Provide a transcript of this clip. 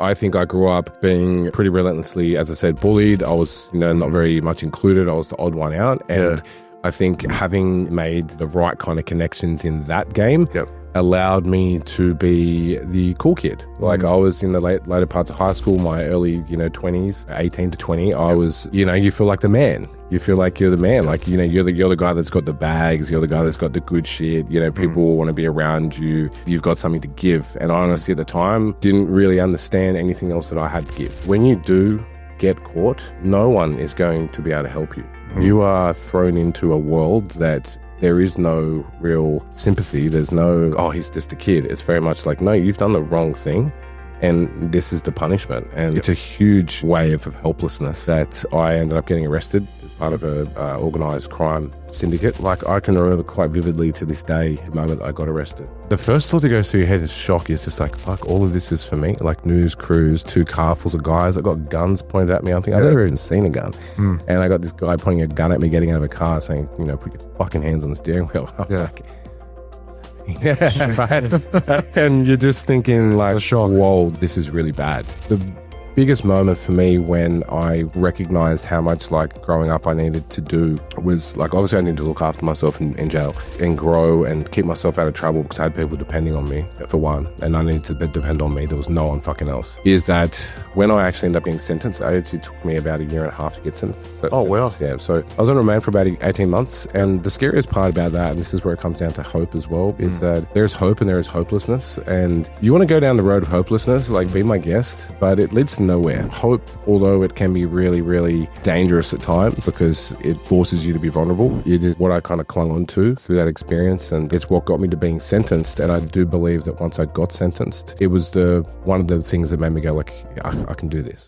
I think I grew up being pretty relentlessly, as I said, bullied. I was, not very much included. I was the odd one out. And I think having made the right kind of connections in that game allowed me to be the cool kid. Like I was in the later parts of high school, my early, 20s, 18 to 20, I was, you feel like the man. You feel like you're the man. Like, you're the guy that's got the bags. You're the guy that's got the good shit. People want to be around you. You've got something to give. And I honestly, at the time, didn't really understand anything else that I had to give. When you do get caught, no one is going to be able to help you. You are thrown into a world that there is no real sympathy. There's no, oh, he's just a kid. It's very much like, no, you've done the wrong thing. And this is the punishment. And it's a huge wave of helplessness that I ended up getting arrested as part of a organised crime syndicate. Like, I can remember quite vividly to this day the moment I got arrested. The first thought that goes through your head is shock. Is just like, fuck, all of this is for me. Like, news crews, 2 car fulls of guys. I got guns pointed at me. I think I've never even seen a gun. And I got this guy pointing a gun at me, getting out of a car, saying, put your fucking hands on the steering wheel. Right. And you're just thinking like, whoa, this is really bad. The biggest moment for me when I recognized how much like growing up I needed to do was like, obviously I needed to look after myself in jail and grow and keep myself out of trouble because I had people depending on me for one, and I needed to depend on me. There was no one fucking else. Is that when I actually ended up getting sentenced, it actually took me about 1.5 years to get sentenced. So, oh, wow. Yeah. So I was on remand for about 18 months. And the scariest part about that, and this is where it comes down to hope as well, is that there's hope and there is hopelessness. And you want to go down the road of hopelessness, like be my guest, but it leads to nowhere. Hope, although it can be really, really dangerous at times because it forces you to be vulnerable, it is what I kind of clung on to through that experience, and it's what got me to being sentenced. And I do believe that once I got sentenced, it was one of the things that made me go like, I can do this.